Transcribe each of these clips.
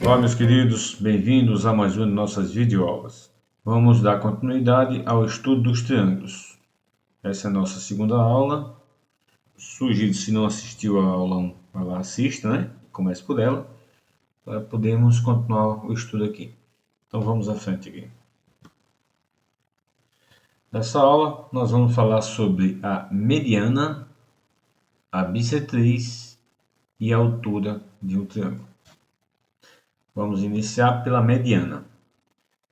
Olá, meus queridos, bem-vindos a mais uma de nossas videoaulas. Vamos dar continuidade ao estudo dos triângulos. Essa é a nossa segunda aula. Sugiro, se não assistiu a aula 1, vai lá, assista, né? Comece por ela, para podermos continuar o estudo aqui. Então vamos à frente aqui. Nessa aula, nós vamos falar sobre a mediana, a bissetriz e a altura de um triângulo. Vamos iniciar pela mediana.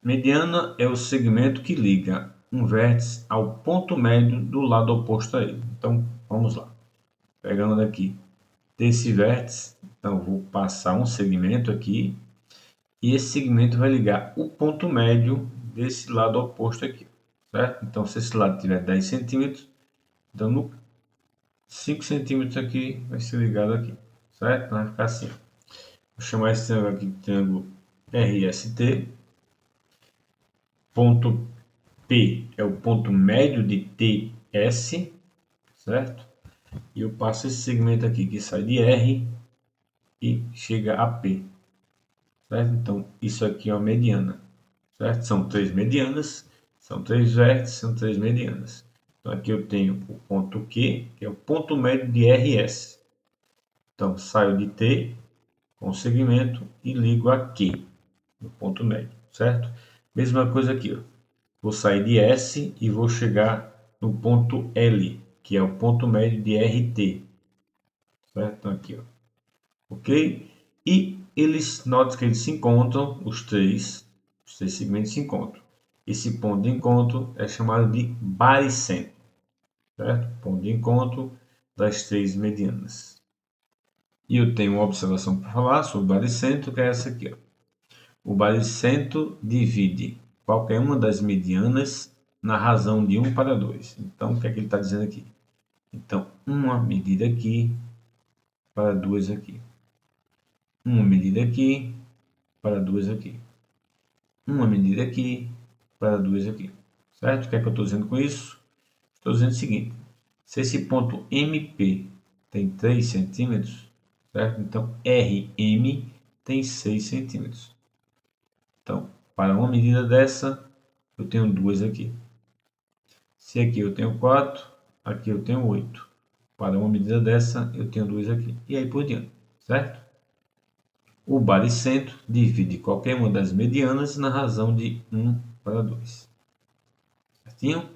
Mediana é o segmento que liga um vértice ao ponto médio do lado oposto a ele. Então, vamos lá. Pegando aqui desse vértice, então vou passar um segmento aqui e esse segmento vai ligar o ponto médio desse lado oposto aqui, certo? Então, se esse lado tiver 10 centímetros, então no 5 centímetros aqui vai ser ligado aqui, certo? Então, vai ficar assim. Vou chamar esse triângulo aqui de triângulo RST. Ponto P é o ponto médio de TS, certo? E eu passo esse segmento aqui que sai de R e chega a P, certo? Então, isso aqui é uma mediana, certo? São três medianas, são três vértices, são três medianas. Então, aqui eu tenho o ponto Q, que é o ponto médio de RS. Então, saio de T com o segmento e ligo a Q, no ponto médio, certo? Mesma coisa aqui, ó. Vou sair de S e vou chegar no ponto L, que é o ponto médio de RT. Certo? Então aqui, ó. Ok? E notem que eles se encontram, os três segmentos se encontram. Esse ponto de encontro é chamado de baricentro. Certo? Ponto de encontro das três medianas. E eu tenho uma observação para falar sobre o baricentro, que é essa aqui, ó. O baricentro divide qualquer uma das medianas na razão de 1 para 2. Então, o que é que ele está dizendo aqui? Então, uma medida aqui para duas aqui. Uma medida aqui para duas aqui. Uma medida aqui para duas aqui. Certo? O que é que eu estou dizendo com isso? Estou dizendo o seguinte. Se esse ponto MP tem 3 centímetros, certo? Então, RM tem 6 centímetros. Então, para uma medida dessa, eu tenho duas aqui. Se aqui eu tenho 4, aqui eu tenho 8. Para uma medida dessa, eu tenho 2 aqui. E aí por diante, certo? O baricentro divide qualquer uma das medianas na razão de 1 para 2. Certinho?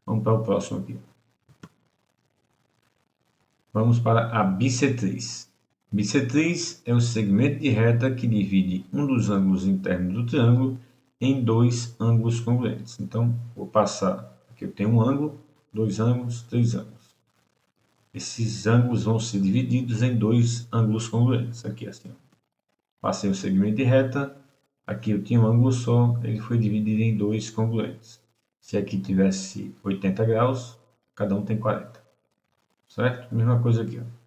Vamos para o próximo aqui. Vamos para a bissetriz. Bissetriz é o segmento de reta que divide um dos ângulos internos do triângulo em dois ângulos congruentes. Então, vou passar. Aqui eu tenho um ângulo, dois ângulos, três ângulos. Esses ângulos vão ser divididos em dois ângulos congruentes. Aqui assim. Passei o segmento de reta. Aqui eu tinha um ângulo só, ele foi dividido em dois congruentes. Se aqui tivesse 80 graus, cada um tem 40. Certo? Mesma coisa aqui, ó.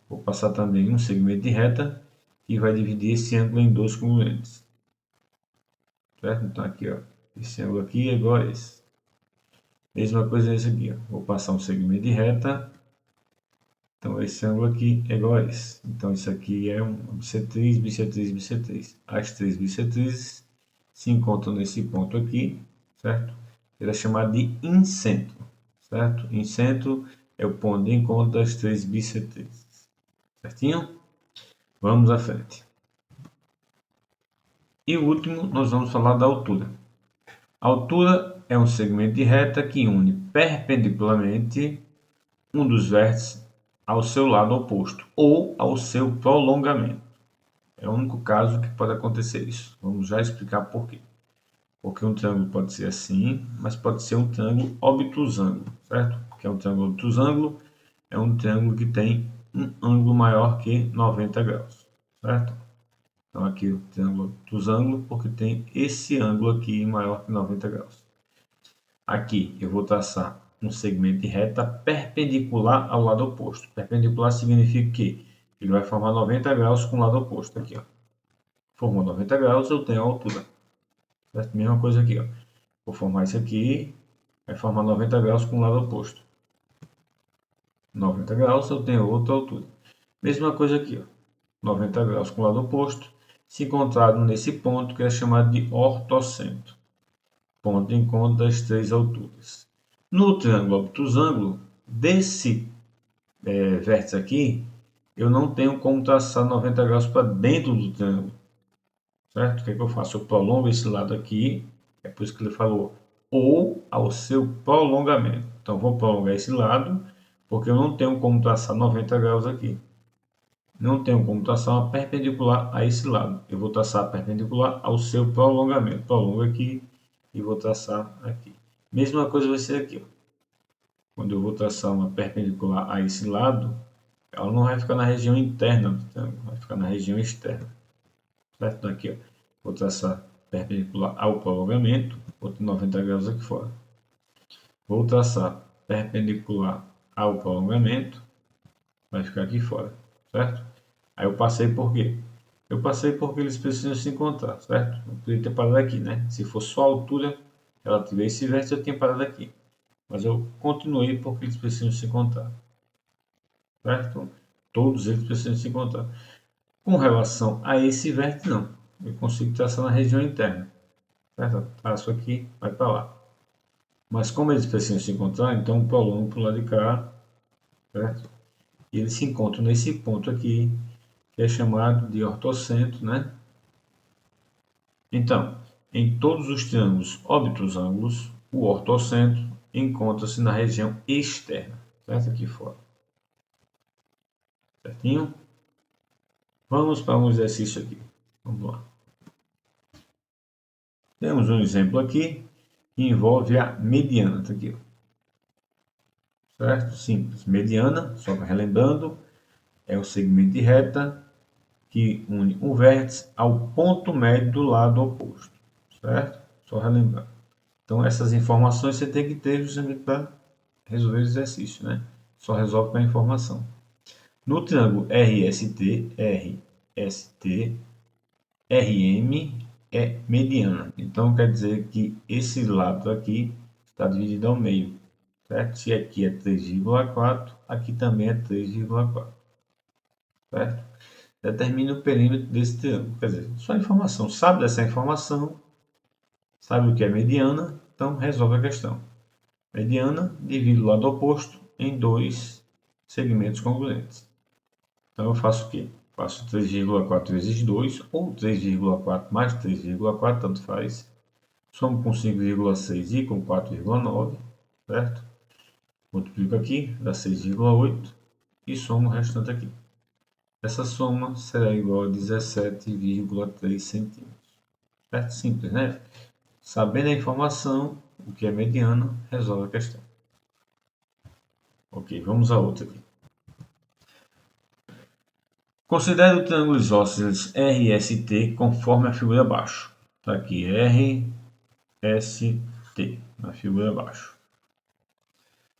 Vou passar também um segmento de reta que vai dividir esse ângulo em dois congruentes. Certo? Então aqui, ó, esse ângulo aqui é igual a esse. Mesma coisa esse aqui, ó. Vou passar um segmento de reta. Então esse ângulo aqui é igual a esse. Então isso aqui é uma bissetriz, bissetriz, bissetriz. As três bissetrizes se encontram nesse ponto aqui, certo? Ele é chamado de incentro, certo? Incentro é o ponto de encontro das três bissetrizes. Certinho? Vamos à frente. E o último, nós vamos falar da altura. A altura é um segmento de reta que une perpendicularmente um dos vértices ao seu lado oposto ou ao seu prolongamento. É o único caso que pode acontecer isso. Vamos já explicar por quê. Porque um triângulo pode ser assim, mas pode ser um triângulo obtusângulo, certo? Porque é um triângulo obtusângulo, é um triângulo que tem um ângulo maior que 90 graus, certo? Então aqui o triângulo obtusângulo, porque tem esse ângulo aqui maior que 90 graus. Aqui eu vou traçar um segmento de reta perpendicular ao lado oposto. Perpendicular significa que ele vai formar 90 graus com o lado oposto. Aqui, ó. Formou 90 graus, eu tenho a altura. Certo? Mesma coisa aqui, ó. Vou formar isso aqui, vai formar 90 graus com o lado oposto. 90 graus, eu tenho outra altura. Mesma coisa aqui, ó. 90 graus com o lado oposto. se encontrado nesse ponto que é chamado de ortocentro, ponto de encontro das três alturas. No triângulo obtusângulo, desse vértice aqui, eu não tenho como traçar 90 graus para dentro do triângulo, certo? O que é que eu faço? Eu prolongo esse lado aqui, é por isso que ele falou, ou ao seu prolongamento. Então, vou prolongar esse lado, porque eu não tenho como traçar 90 graus aqui. Não tenho como traçar uma perpendicular a esse lado. Eu vou traçar a perpendicular ao seu prolongamento. Prolongo aqui e vou traçar aqui. Mesma coisa vai ser aqui. Ó. Quando eu vou traçar uma perpendicular a esse lado, ela não vai ficar na região interna do triângulo, vai ficar na região externa. Certo? Então aqui, ó, vou traçar perpendicular ao prolongamento, outro 90 graus aqui fora. Vou traçar perpendicular ao prolongamento, vai ficar aqui fora, certo? Aí eu passei por quê? Eu passei porque eles precisam se encontrar, certo? Eu podia ter parado aqui, né? Se fosse só a altura relativa a esse vértice, eu tinha parado aqui. Mas eu continuei porque eles precisam se encontrar, certo? Todos eles precisam se encontrar. Com relação a esse vértice, não. Eu consigo traçar na região interna, certo? Traço aqui, vai para lá. Mas como eles precisam se encontrar, então eu prolongo para o lado de cá, certo? E eles se encontram nesse ponto aqui, que é chamado de ortocentro, né? Então, em todos os triângulos obtusângulos, o ortocentro encontra-se na região externa, certo? Aqui fora. Certinho? Vamos para um exercício aqui. Vamos lá. Temos um exemplo aqui que envolve a mediana. Tá aqui, certo? Simples. Mediana, só relembrando, é o segmento de reta que une um vértice ao ponto médio do lado oposto, certo? Só relembrar. Então, essas informações você tem que ter justamente para resolver o exercício, né? Só resolve com a informação. No triângulo RST, RM é mediana. Então, quer dizer que esse lado aqui está dividido ao meio, certo? Se aqui é 3,4, aqui também é 3,4, certo? Determina o perímetro desse triângulo. Quer dizer, só informação. Sabe dessa informação, sabe o que é mediana, então resolve a questão. Mediana divide o lado oposto em dois segmentos congruentes. Então eu faço o quê? Faço 3,4 vezes 2, ou 3,4 mais 3,4, tanto faz. Somo com 5,6 e com 4,9, certo? Multiplico aqui, dá 6,8 e somo o restante aqui. Essa soma será igual a 17,3 centímetros. Certo? Simples, né? Sabendo a informação, o que é mediana, resolve a questão. Ok, vamos a outra aqui. Considere o triângulo isósceles RST conforme a figura abaixo. Está aqui RST, na figura abaixo.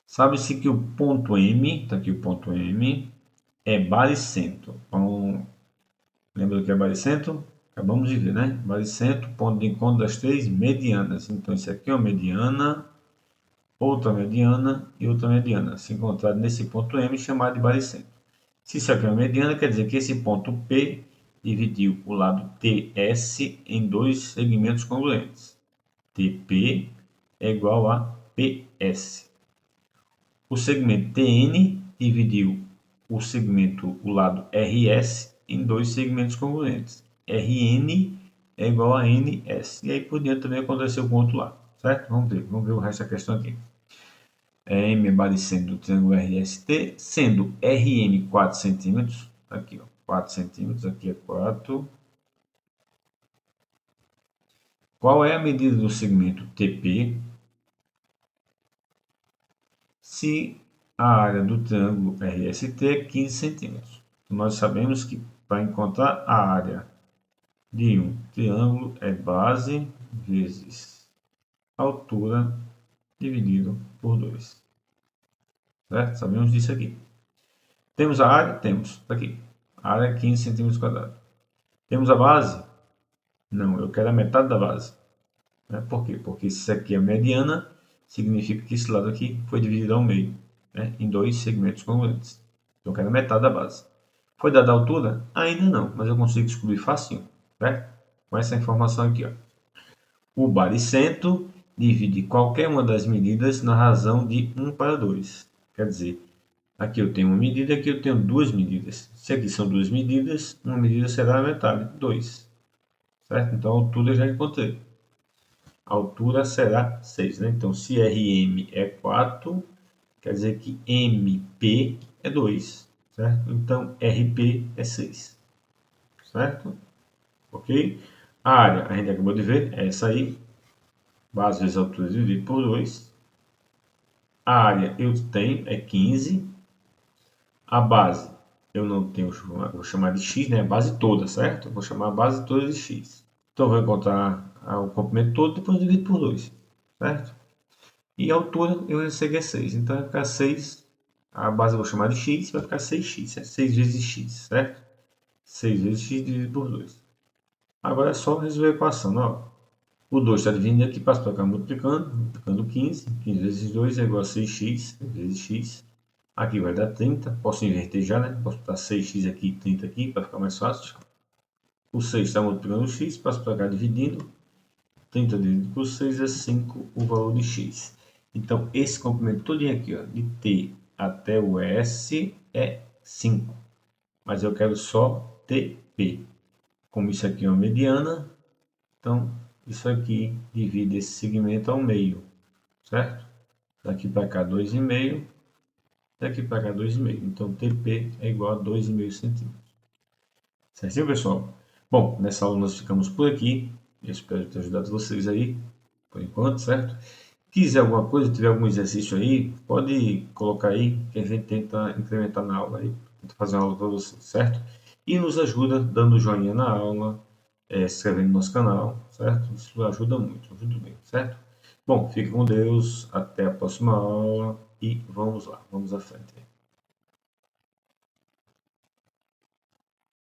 Sabe-se que o ponto M, está aqui o ponto M, é baricentro. Então, lembra do que é baricentro? Acabamos de ver, né? Baricentro, ponto de encontro das três medianas. Então, isso aqui é uma mediana, outra mediana e outra mediana. Se encontrar nesse ponto M, chamado de baricentro. Se isso aqui é uma mediana, quer dizer que esse ponto P dividiu o lado TS em dois segmentos congruentes. TP é igual a PS. O segmento TN dividiu o lado RS em dois segmentos congruentes. RN é igual a NS. E aí por diante também aconteceu com o outro lado. Certo? Vamos ver o resto da questão aqui. M é baricentro do triângulo RST, sendo RM 4 centímetros. Aqui, ó, 4 centímetros, aqui é 4. Qual é a medida do segmento TP se a área do triângulo RST é 15 centímetros? Então, nós sabemos que para encontrar a área de um triângulo é base vezes altura dividido por 2. Certo? Sabemos disso aqui. Temos a área? Temos. Está aqui. A área é 15 centímetros quadrados. Temos a base? Não, eu quero a metade da base. Por quê? Porque se isso aqui é mediana, significa que esse lado aqui foi dividido ao meio, né, em dois segmentos congruentes. Então eu quero a metade da base. Foi dada a altura? Ainda não, mas eu consigo descobrir fácil. certo? Com essa informação aqui, ó. O baricentro divide qualquer uma das medidas na razão de 1 para 2. Quer dizer, aqui eu tenho uma medida, aqui eu tenho duas medidas. Se aqui são duas medidas, uma medida será a metade, 2. Certo? Então a altura eu já encontrei. A altura será 6, né? Então se RM é 4, quer dizer que MP é 2, certo? Então RP é 6, certo? Ok? A área, a gente acabou de ver, é essa aí. Base vezes altura dividido por 2. A área eu tenho, é 15. A base eu não tenho, vou chamar de x, né? A base toda, certo? Vou chamar a base toda de x. Então eu vou encontrar o comprimento todo, depois divido por 2, certo? E a altura eu sei que é 6. Então vai ficar 6. A base eu vou chamar de x, vai ficar 6x, certo? 6 vezes x, certo? 6 vezes x dividido por 2. Agora é só resolver a equação, ó. O 2 está dividindo aqui, passa para cá multiplicando 15. 15 vezes 2 é igual a 6x vezes x. Aqui vai dar 30. Posso inverter já, né? Posso botar 6x aqui e 30 aqui para ficar mais fácil. O 6 está multiplicando o x, passa para cá dividindo. 30 dividido por 6 é 5 o valor de x. Então, esse comprimento todinho aqui, ó, de T até o S é 5. Mas eu quero só TP. Como isso aqui é uma mediana, então isso aqui divide esse segmento ao meio, certo? Daqui para cá 2,5, daqui para cá 2,5. Então TP é igual a 2,5 centímetros. Certinho, pessoal? Bom, nessa aula nós ficamos por aqui. Eu espero ter ajudado vocês aí, por enquanto, certo? Quiser alguma coisa, tiver algum exercício aí, pode colocar aí que a gente tenta incrementar na aula aí, tenta fazer uma aula para vocês, certo? E nos ajuda dando joinha na aula, se inscrevendo no nosso canal, certo? Isso ajuda muito bem, certo? Bom, fique com Deus, até a próxima aula e vamos lá, vamos à frente.